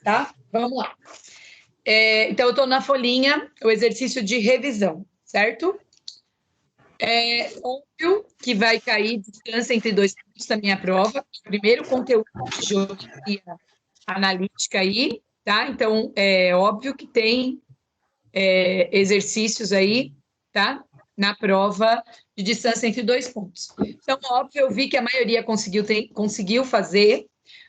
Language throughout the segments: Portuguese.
tá? Vamos lá. Então, eu estou na folhinha, o exercício de revisão, certo? É óbvio que vai cair distância entre 2 pontos da minha prova. Primeiro conteúdo de geometria analítica aí, tá? Então, é óbvio que tem exercícios aí, tá? Na prova de distância entre 2 pontos. Então, óbvio, eu vi que a maioria conseguiu fazer,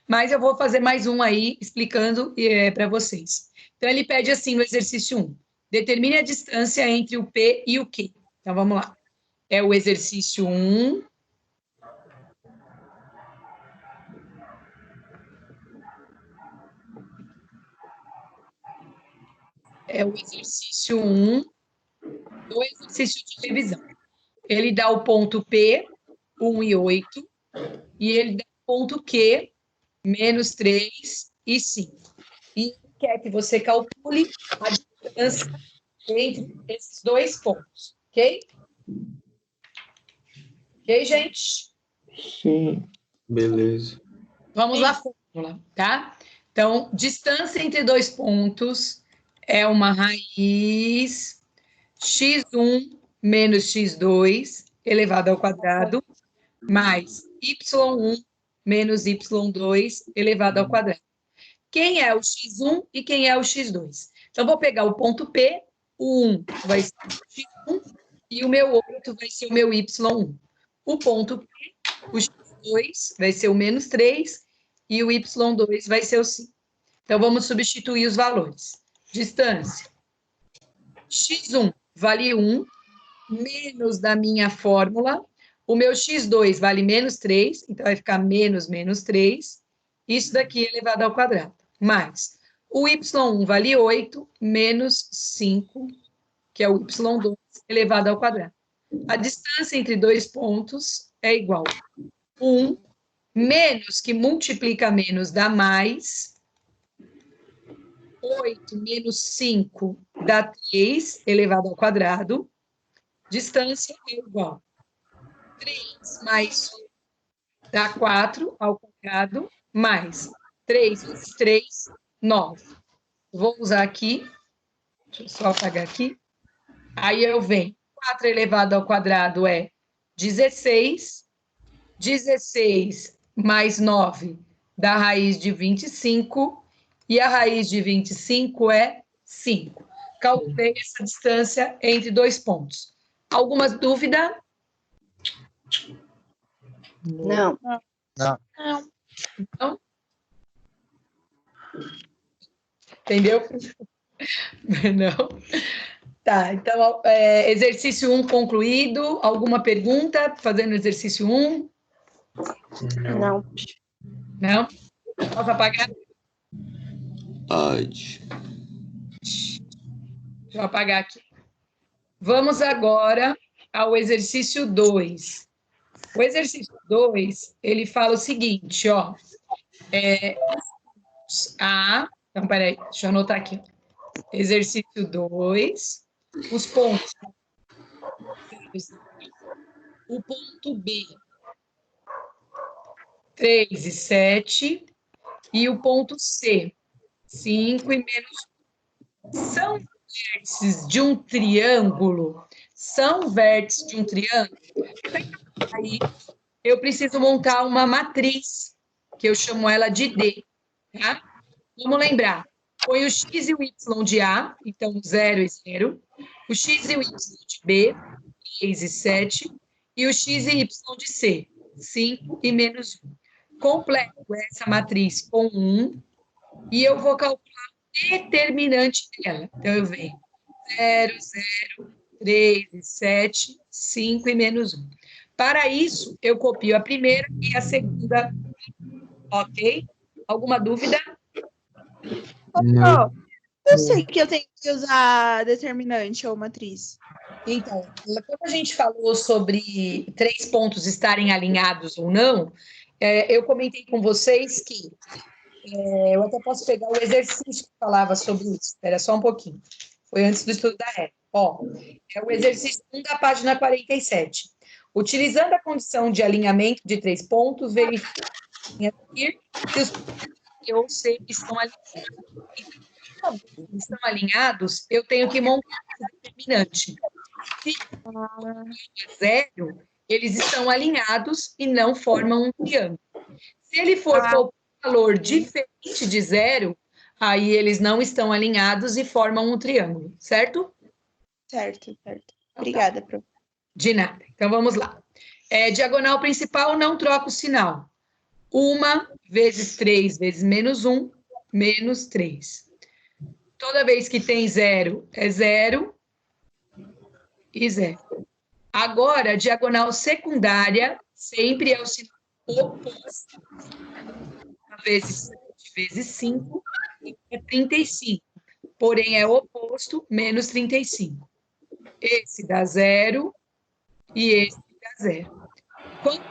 mas eu vou fazer mais um aí, explicando para vocês. Então, ele pede assim no exercício 1, determine a distância entre o P e o Q. Então, vamos lá. É o exercício 1. É o exercício 1 do exercício de revisão. Ele dá o ponto P, 1 e 8, e ele dá o ponto Q, menos 3 e 5. E quer que você calcule a distância entre esses 2 pontos, ok? Ok, gente? Sim. Beleza. Vamos à fórmula, tá? Então, distância entre 2 pontos é uma raiz x1 menos x2 elevado ao quadrado, mais y1 menos y2 elevado ao quadrado. Quem é o x1 e quem é o x2? Então, vou pegar o ponto P, o 1 vai ser o x1 e o meu 8 vai ser o meu y1. O ponto P, o x2 vai ser o menos 3 e o y2 vai ser o 5. Então, vamos substituir os valores. Distância. x1 vale 1, menos da minha fórmula. O meu x2 vale menos 3, então vai ficar menos 3. Isso daqui elevado ao quadrado. Mais o y1 vale 8, menos 5, que é o y2 elevado ao quadrado. A distância entre 2 pontos é igual a 1, menos que multiplica menos dá mais, 8 menos 5 dá 3 elevado ao quadrado. Distância é igual a 3 mais 1 dá 4 ao quadrado, mais 3 vezes 3, 9. Vou usar aqui, deixa eu só apagar aqui. Aí eu venho, 4 elevado ao quadrado é 16, 16 mais 9 dá raiz de 25, e a raiz de 25 é 5. Calculei essa distância entre 2 pontos. Alguma dúvida? Não. Não. Não? Entendeu? Não? Tá, então, exercício 1 concluído. Alguma pergunta fazendo exercício 1? Não. Não? Posso apagar? Pode. Deixa eu apagar aqui. Vamos agora ao exercício 2. O exercício 2, ele fala o seguinte, ó. Então, peraí, deixa eu anotar aqui. Exercício 2, os pontos. O ponto B, 3 e 7, e o ponto C, 5 e menos 1. São vértices de um triângulo? São vértices de um triângulo? Aí, eu preciso montar uma matriz, que eu chamo ela de D, tá? Vamos lembrar. Põe o x e o y de A, então 0 e 0. O x e o y de B, 3 e 7. E o x e y de C, 5 e menos 1. Completo essa matriz com 1 e eu vou calcular o determinante dela. Então, eu venho 0, 0, 3 e 7, 5 e menos 1. Para isso, eu copio a primeira e a segunda. Ok? Alguma dúvida? Não. Eu sei que eu tenho que usar determinante ou matriz. Então, quando a gente falou sobre 3 pontos estarem alinhados ou não, eu comentei com vocês que eu até posso pegar o exercício que falava sobre isso. Espera só um pouquinho. Foi antes do estudo da época. Ó, é o exercício 1 da página 47. Utilizando a condição de alinhamento de 3 pontos, verifique se os pontos B ou C estão alinhados. Então, quando eles estão alinhados, eu tenho que montar esse determinante. Se é 0, eles estão alinhados e não formam um triângulo. Se ele for qualquer valor diferente de 0, aí eles não estão alinhados e formam um triângulo, certo? Certo. Obrigada, prof. De nada. Então, vamos lá. Diagonal principal, não troca o sinal. 1 vezes 3 vezes menos 1, menos 3. Toda vez que tem 0, é 0 e 0. Agora, a diagonal secundária sempre é o sinal oposto. 1 vezes 7 vezes 5 é 35. Porém, é oposto, menos 35. Esse dá 0 e esse dá 0. Quando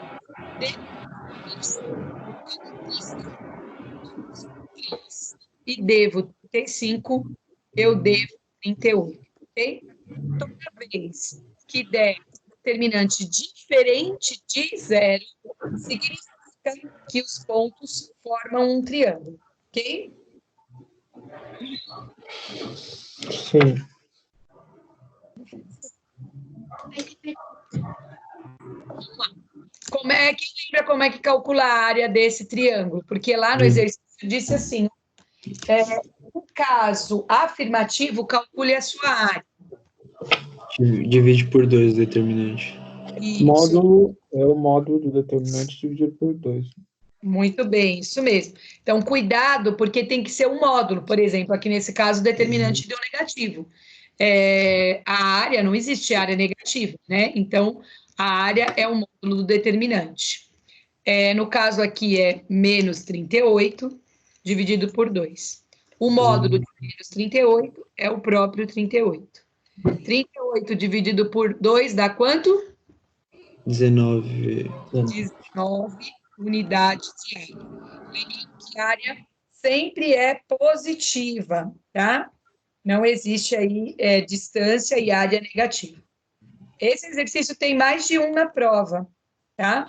e devo 35, eu devo 38, ok? Toda vez que der determinante diferente de 0, significa que os pontos formam um triângulo, ok? Sim. Quem lembra como é que calcula a área desse triângulo? Porque lá no exercício disse assim, no caso afirmativo, calcule a sua área. Divide por 2 o determinante. Isso. Módulo é o módulo do determinante dividido por 2. Muito bem, isso mesmo. Então, cuidado, porque tem que ser um módulo. Por exemplo, aqui nesse caso, o determinante deu negativo. A área, não existe área negativa, né? Então, a área é o módulo do determinante. No caso aqui é menos 38, dividido por 2. O módulo de menos 38 é o próprio 38. 38 dividido por 2 dá quanto? 19. 19 unidades de área. Lembrando que a área sempre é positiva, tá? Não existe aí distância e área negativa. Esse exercício tem mais de um na prova, tá?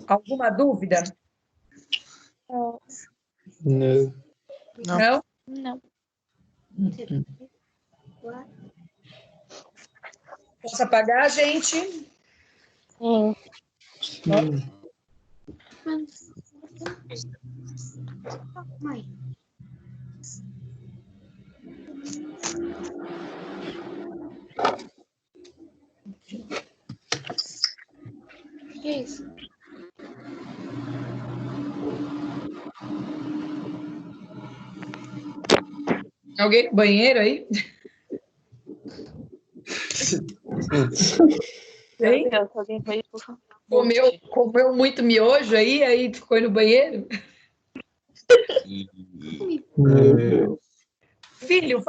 Alguma dúvida? Não. Não? Não. Posso apagar, gente? Sim. Sim. Mãe. Que é isso? Alguém no banheiro aí? Hein? Meu Deus, alguém foi, por favor. Comeu muito miojo aí ficou no banheiro? Filho,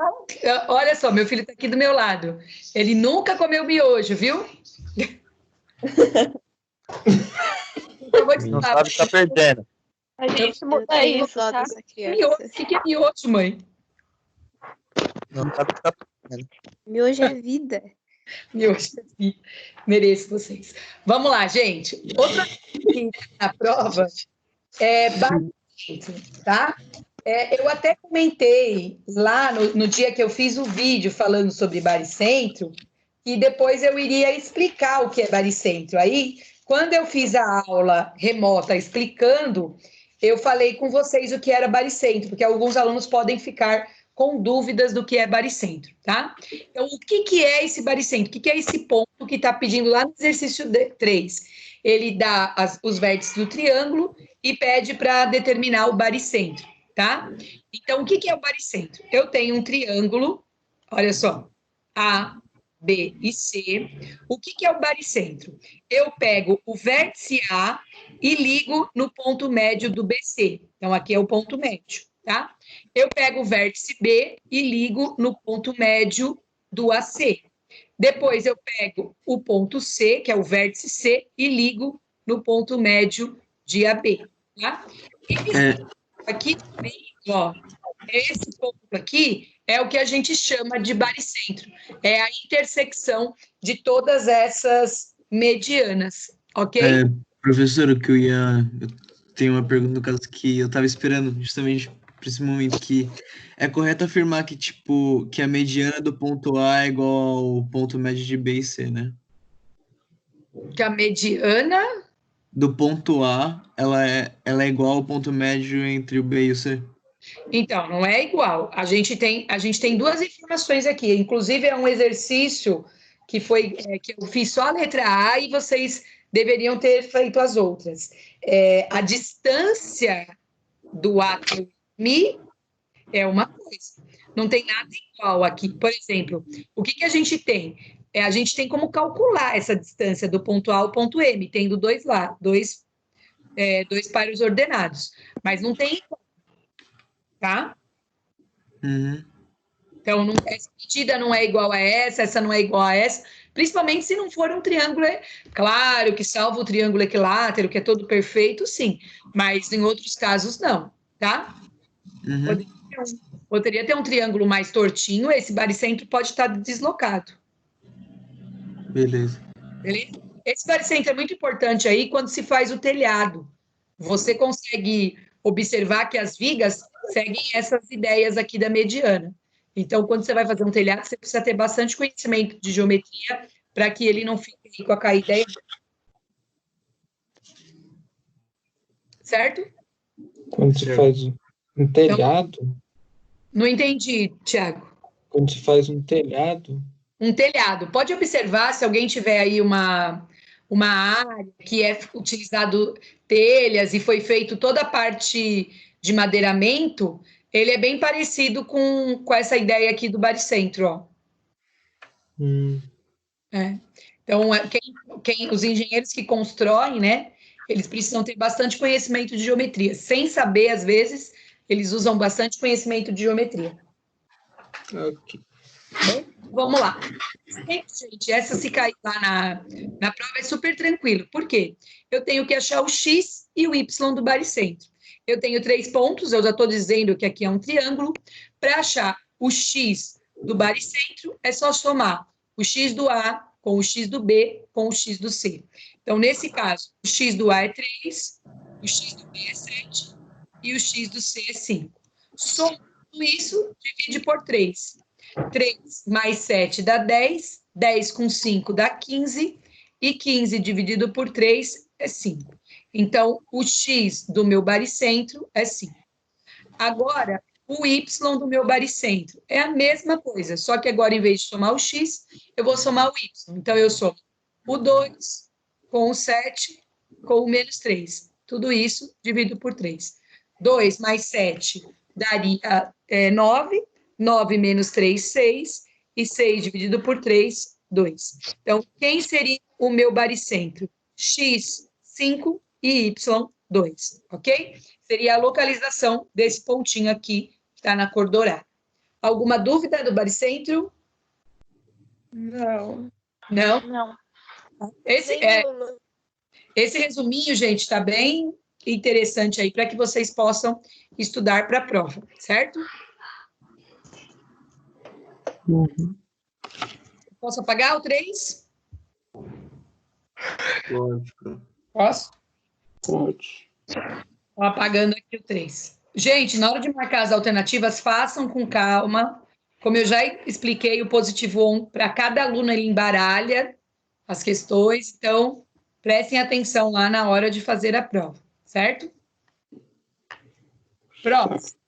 olha só, meu filho está aqui do meu lado. Ele nunca comeu miojo, viu? Eu vou te Não falar, sabe que tá perdendo. A gente Eu muda tenho isso, dó tá? dessa miojo, criança. o que é miojo, mãe? Não sabe que tá perdendo. Miojo é vida. Miojo, sim. Mereço vocês. Vamos lá, gente. Outra coisa que na prova é baricentro, tá? Eu até comentei lá no dia que eu fiz o vídeo falando sobre baricentro, e depois eu iria explicar o que é baricentro. Aí, quando eu fiz a aula remota explicando, eu falei com vocês o que era baricentro, porque alguns alunos podem ficar com dúvidas do que é baricentro, tá? Então, o que é esse baricentro? O que é esse ponto que está pedindo lá no exercício 3? Ele dá os vértices do triângulo e pede para determinar o baricentro, tá? Então, o que é o baricentro? Eu tenho um triângulo, olha só, A, B e C. O que é o baricentro? Eu pego o vértice A e ligo no ponto médio do BC. Então, aqui é o ponto médio, tá? Eu pego o vértice B e ligo no ponto médio do AC. Depois, eu pego o ponto C, que é o vértice C, e ligo no ponto médio de AB, tá? Aqui, ó, esse ponto aqui é o que a gente chama de baricentro. É a intersecção de todas essas medianas, ok? Professor, o que eu ia tem uma pergunta, no caso, que eu tava esperando justamente para esse momento, que é correto afirmar que, tipo, que a mediana do ponto A é igual ao ponto médio de B e C, né? Que a mediana, Do ponto A, ela é igual ao ponto médio entre o B e o C? então, não é igual. A gente tem duas informações aqui. Inclusive, é um exercício que eu fiz só a letra A e vocês deveriam ter feito as outras. A distância do átomo Mi é uma coisa. Não tem nada igual aqui. Por exemplo, o que a gente tem? A gente tem como calcular essa distância do ponto A ao ponto M, tendo dois pares ordenados. Mas não tem, tá? Uhum. Então, essa medida não é igual a essa não é igual a essa, principalmente se não for um triângulo, claro que salvo o triângulo equilátero, que é todo perfeito, sim, mas em outros casos não, tá? Uhum. Poderia ter um triângulo mais tortinho, esse baricentro pode estar deslocado, Beleza. beleza? Esse baricentro é muito importante aí quando se faz o telhado. Você consegue observar que as vigas seguem essas ideias aqui da mediana. Então, quando você vai fazer um telhado, você precisa ter bastante conhecimento de geometria para que ele não fique com a caída aí. Certo? Quando se faz um telhado, Não entendi, Tiago. quando se faz um telhado, Um telhado. Pode observar se alguém tiver aí uma área que é utilizado telhas e foi feito toda a parte de madeiramento, ele é bem parecido com essa ideia aqui do baricentro, ó. É. Então, os engenheiros que constroem, né, eles precisam ter bastante conhecimento de geometria. Sem saber, às vezes, eles usam bastante conhecimento de geometria. ok. Vamos lá. Gente, essa se cair lá na prova é super tranquilo. Por quê? Eu tenho que achar o x e o y do baricentro. Eu tenho 3 pontos, eu já estou dizendo que aqui é um triângulo. Para achar o x do baricentro, é só somar o x do A com o x do B com o x do C. Então, nesse caso, o x do A é 3, o x do B é 7 e o x do C é 5. Somando isso, divide por 3. 3 mais 7 dá 10, 10 com 5 dá 15, e 15 dividido por 3 é 5. Então, o x do meu baricentro é 5. Agora, o y do meu baricentro é a mesma coisa, só que agora, em vez de somar o x, eu vou somar o y. Então, eu somo o 2 com o 7 com o menos 3. Tudo isso dividido por 3. 2 mais 7 daria 9. 9 menos 3, 6. E 6 dividido por 3, 2. Então, quem seria o meu baricentro? X, 5 e Y, 2. Ok? Seria a localização desse pontinho aqui, que está na cor dourada. Alguma dúvida do baricentro? Não. Não? Não. Esse resuminho, gente, está bem interessante aí para que vocês possam estudar para a prova, certo? Uhum. Posso apagar o 3? Lógico. Posso? Pode. Estou apagando aqui o 3. Gente, na hora de marcar as alternativas, façam com calma. Como eu já expliquei, o positivo 1, para cada aluno, ele embaralha as questões. Então, prestem atenção lá na hora de fazer a prova, certo? Próximo.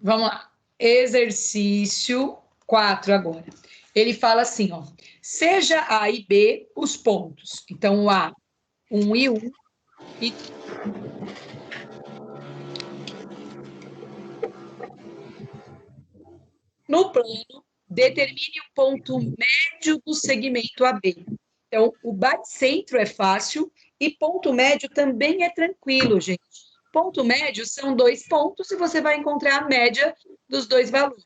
Vamos lá. Exercício 4 agora. Ele fala assim, ó. Seja A e B os pontos. Então, o A, 1 e 1. E no plano, determine o ponto médio do segmento AB. Então, o baricentro é fácil e ponto médio também é tranquilo, gente. Ponto médio são 2 pontos e você vai encontrar a média dos 2 valores.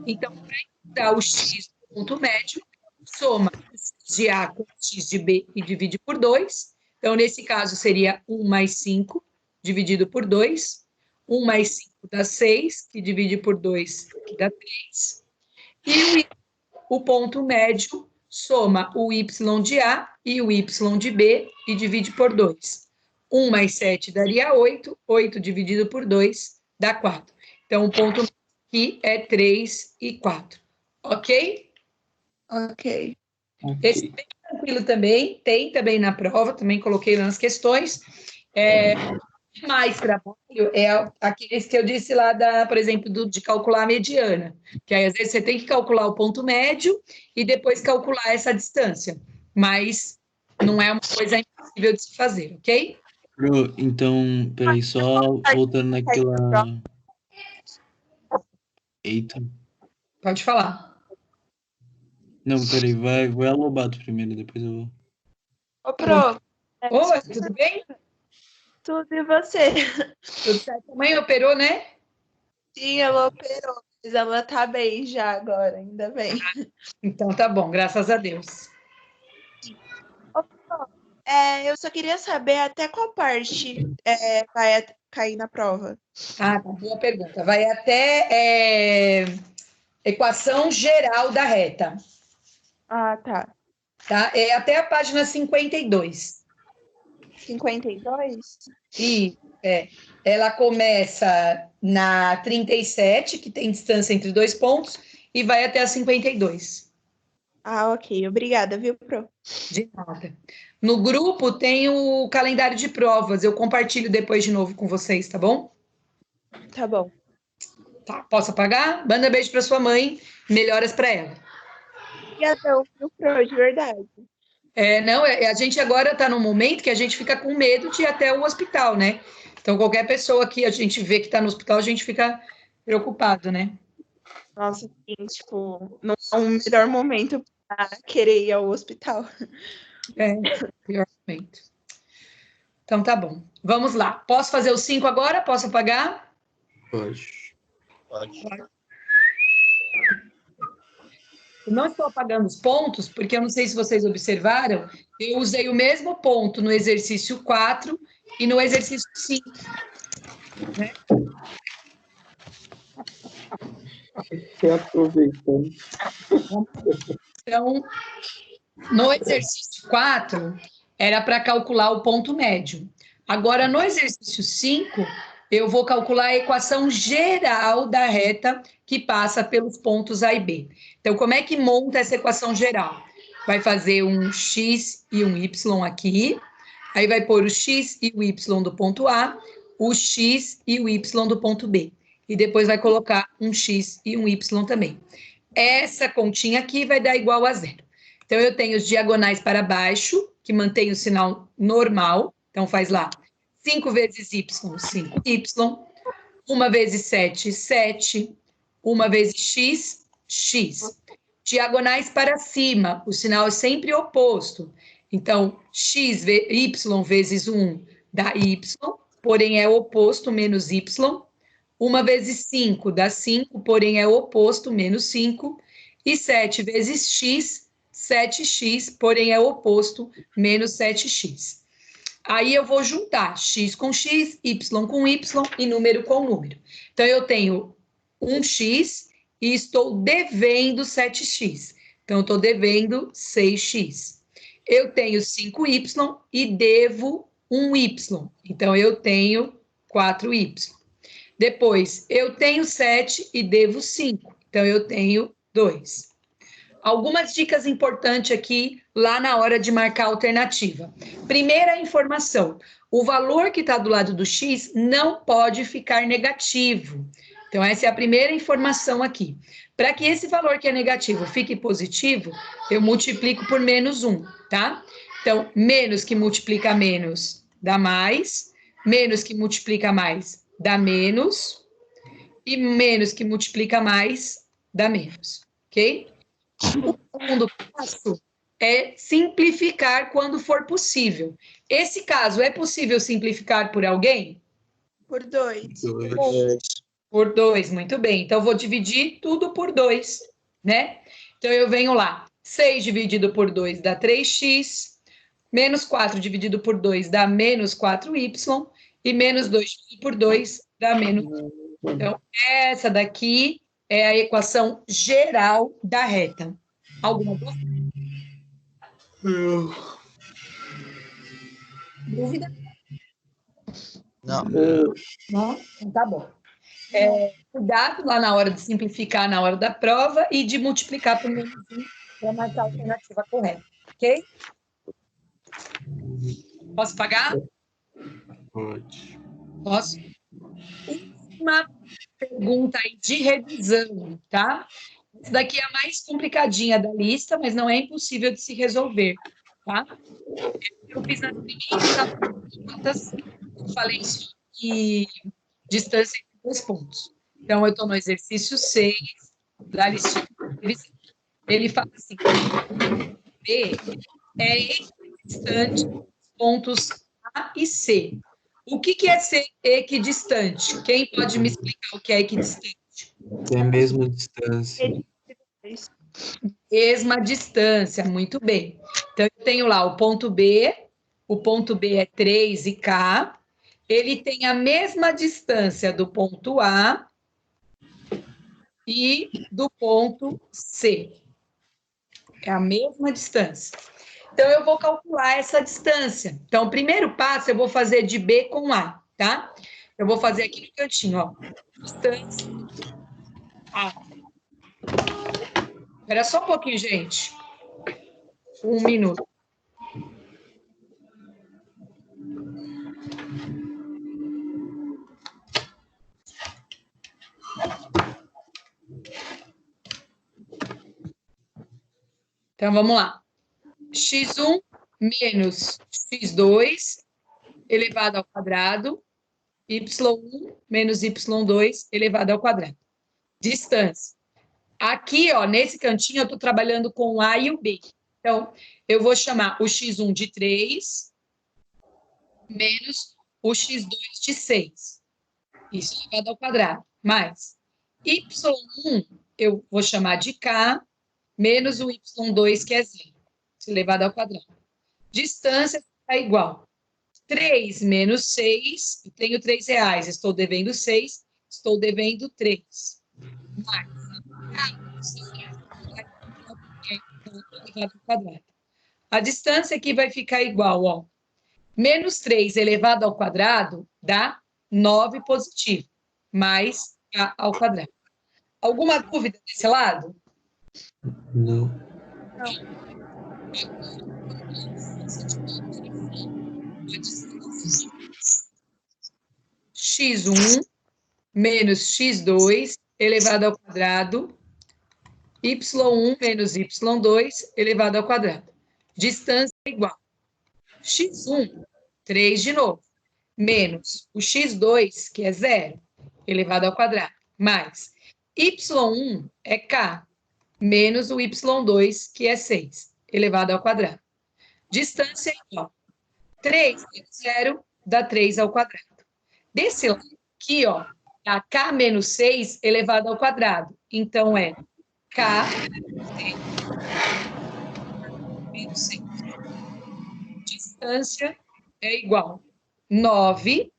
Então, para encontrar o x do ponto médio, soma o x de A com o x de B e divide por 2. Então, nesse caso, seria 1 mais 5, dividido por 2. 1 mais 5 dá 6, que divide por 2, que dá 3. E o ponto médio soma o y de A e o y de B e divide por 2. 1 mais 7 daria 8. 8 dividido por 2 dá 4. Então, o ponto aqui é 3 e 4. Ok? Ok. Esse é bem tranquilo também. Tem também na prova, também coloquei lá nas questões. Mais trabalho é aqueles que eu disse lá, por exemplo, de calcular a mediana. Que aí, às vezes, você tem que calcular o ponto médio e depois calcular essa distância. Mas não é uma coisa impossível de se fazer, ok? Pro, então, peraí, só voltando naquela. Eita. Pode falar. Não, peraí, vai a Lobato primeiro, depois eu vou. Ô, Pro, Oi, tudo bem? tudo e você? Tudo certo? A mãe operou, né? Sim, ela operou, mas ela tá bem já agora, ainda bem. Então tá bom, graças a Deus. Ô, Pro, eu só queria saber até qual parte vai cair na prova. Ah, tá, boa pergunta. Vai até equação geral da reta, Ah, tá. tá? É até a página 52. 52? E ela começa na 37, que tem distância entre dois pontos, e vai até a 52. Ah, ok. Obrigada, viu, Pro? De nada. No grupo tem o calendário de provas. Eu compartilho depois de novo com vocês, tá bom? Tá bom. Tá, posso apagar? Manda beijo para sua mãe, melhoras para ela. Obrigadão, viu, Pro? De verdade. Não, a gente agora está num momento que a gente fica com medo de ir até o hospital, né? Então, qualquer pessoa que a gente vê que está no hospital, a gente fica preocupado, né? Nossa, sim, tipo, não é um melhor momento pra querer ir ao hospital. Pior momento. Então, tá bom. Vamos lá. Posso fazer os 5 agora? Posso apagar? Pode. Pode. Eu não estou apagando os pontos, porque eu não sei se vocês observaram, eu usei o mesmo ponto no exercício 4 e no exercício 5. Né? Reaproveitando. Então, no exercício 4, era para calcular o ponto médio. Agora, no exercício 5, eu vou calcular a equação geral da reta que passa pelos pontos A e B. Então, como é que monta essa equação geral? Vai fazer um x e um y aqui, aí vai pôr o x e o y do ponto A, o x e o y do ponto B. E depois vai colocar um x e um y também. Essa continha aqui vai dar igual a zero. Então, eu tenho os diagonais para baixo, que mantém o sinal normal. Então, faz lá 5 vezes y, 5y. 1 vezes 7, 7. 1 vezes x, x. Diagonais para cima, o sinal é sempre oposto. Então, y vezes 1 dá y, porém é oposto, menos y. 1 vezes 5 dá 5, porém é oposto, menos 5. E 7 vezes x, 7x, porém é oposto, menos 7x. Aí eu vou juntar x com x, y com y e número com número. Então, eu tenho 1x e estou devendo 7x. Então, eu estou devendo 6x. Eu tenho 5y e devo 1y. Então, eu tenho 4y. Depois, eu tenho 7 e devo 5. Então, eu tenho 2. Algumas dicas importantes aqui, lá na hora de marcar a alternativa. Primeira informação, o valor que está do lado do x não pode ficar negativo. Então, essa é a primeira informação aqui. Para que esse valor que é negativo fique positivo, eu multiplico por menos 1, tá? Então, menos que multiplica menos dá mais, menos que multiplica mais dá menos, e menos que multiplica mais dá menos, ok? O segundo passo é simplificar quando for possível. Esse caso, é possível simplificar por alguém? Por 2. Por 2, muito bem. Então, eu vou dividir tudo por 2, né? Então, eu venho lá. 6 dividido por 2 dá 3x, menos 4 dividido por 2 dá menos 4y, e menos 2 dividido por 2 dá menos 1. Então, essa daqui é a equação geral da reta. Alguma dúvida? Não. Não? Então tá bom. Cuidado lá na hora de simplificar na hora da prova e de multiplicar por menos 1 para marcar a alternativa correta, ok? Posso pagar? Pode. Posso? Uma pergunta aí de revisão, tá? Essa daqui é a mais complicadinha da lista, mas não é impossível de se resolver, tá? Eu fiz nas primeiras notas, eu falei sobre distância entre 2 pontos. Então, eu estou no exercício 6 da listinha de revisão. Ele fala assim, B é equidistante dos pontos A e C. O que é ser equidistante? Quem pode me explicar o que é equidistante? Tem a mesma distância. Mesma distância, muito bem. Então, eu tenho lá o ponto B é 3 e K, ele tem a mesma distância do ponto A e do ponto C. É a mesma distância. Então, eu vou calcular essa distância. Então, o primeiro passo eu vou fazer de B com A, tá? Eu vou fazer aqui no cantinho, ó. Distância A. Espera só um pouquinho, gente. 1 minuto. Então, vamos lá. x1 menos x2 elevado ao quadrado, y1 menos y2 elevado ao quadrado. Distância. Aqui, ó, nesse cantinho, eu estou trabalhando com o A e o B. Então, eu vou chamar o x1 de 3 menos o x2 de 6. Isso elevado ao quadrado. Mais y1 eu vou chamar de k menos o y2, que é 0. Isso elevado ao quadrado. Distância é igual. 3 menos 6, eu tenho R$3. Estou devendo 6, estou devendo 3. Mais elevado ao quadrado. A distância aqui vai ficar igual, ó. Menos 3 elevado ao quadrado dá 9 positivo, mais k ao quadrado. Alguma dúvida desse lado? Não. x1 menos x2 elevado ao quadrado, y1 menos y2 elevado ao quadrado. Distância igual. x1, 3 de novo, menos o x2, que é 0, elevado ao quadrado, mais y1 é k, menos o y2, que é 6, elevado ao quadrado. Distância igual. 3 menos 0 dá 3 ao quadrado. Desse lado aqui, ó, dá k menos 6 elevado ao quadrado. Então, é k menos 6. Distância é igual 9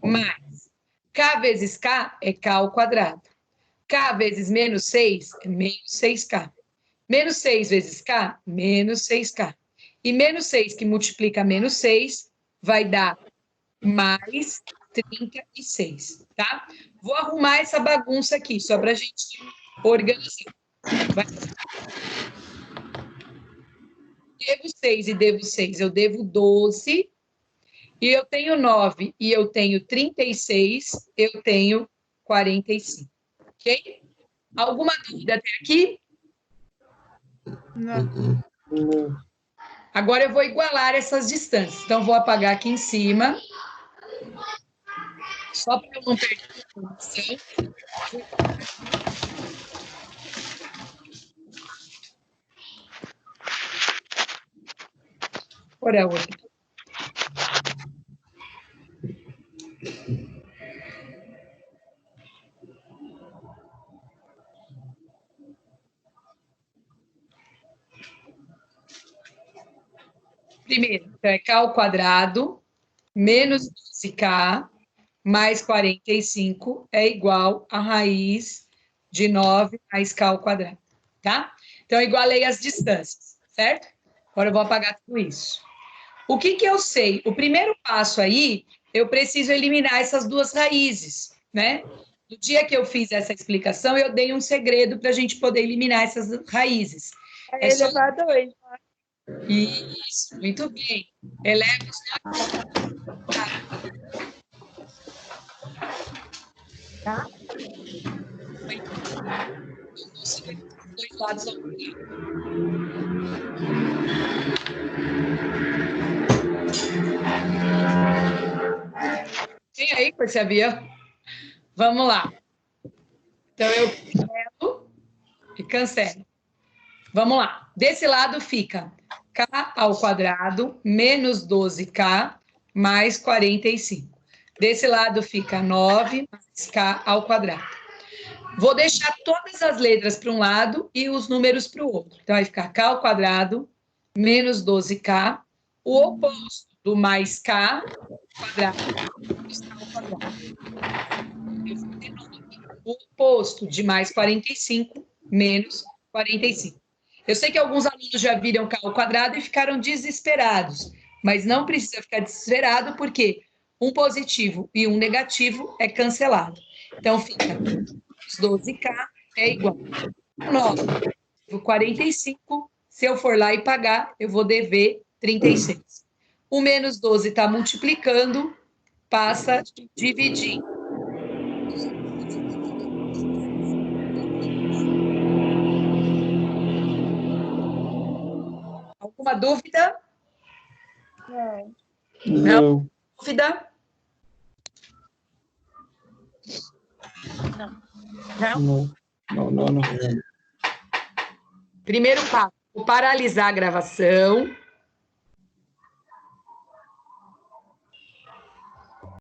mais k vezes k é k ao quadrado. K vezes menos 6 é menos 6k. Menos 6 vezes k, menos 6k. E menos 6 que multiplica menos 6 vai dar mais 36, tá? Vou arrumar essa bagunça aqui, só para a gente organizar. Devo 6 e devo 6, eu devo 12. E eu tenho 9 e eu tenho 36, eu tenho 45. Ok? Alguma dúvida até aqui? Não. Agora eu vou igualar essas distâncias. Então, vou apagar aqui em cima. Só para eu não perder a informação. Por a outra. Primeiro, então é k ao quadrado menos 12k mais 45 é igual a raiz de 9 mais k ao quadrado, tá? Então, eu igualei as distâncias, certo? Agora eu vou apagar tudo isso. O que que eu sei? O primeiro passo aí, eu preciso eliminar essas duas raízes, né? No dia que eu fiz essa explicação, eu dei um segredo para a gente poder eliminar essas raízes. É É só... elevar 2. Isso, muito bem. Eleva os tá? Os dois lados ao contrário. Tem aí com esse avião? Vamos lá. Então, eu cancelo e cancelo. Vamos lá. Desse lado fica k ao quadrado menos 12k mais 45. Desse lado fica 9 mais k ao quadrado. Vou deixar todas as letras para um lado e os números para o outro. Então, vai ficar k ao quadrado menos 12k. O oposto do mais k quadrado menos k ao quadrado. O oposto de mais 45 menos 45. Eu sei que alguns alunos já viram k ao quadrado e ficaram desesperados, mas não precisa ficar desesperado, porque um positivo e um negativo é cancelado. Então, fica 12k é igual a 9. 45, se eu for lá e pagar, eu vou dever 36. O menos 12 está multiplicando, passa a dividir. Alguma dúvida? Não. Dúvida? Não. Primeiro passo, vou paralisar a gravação.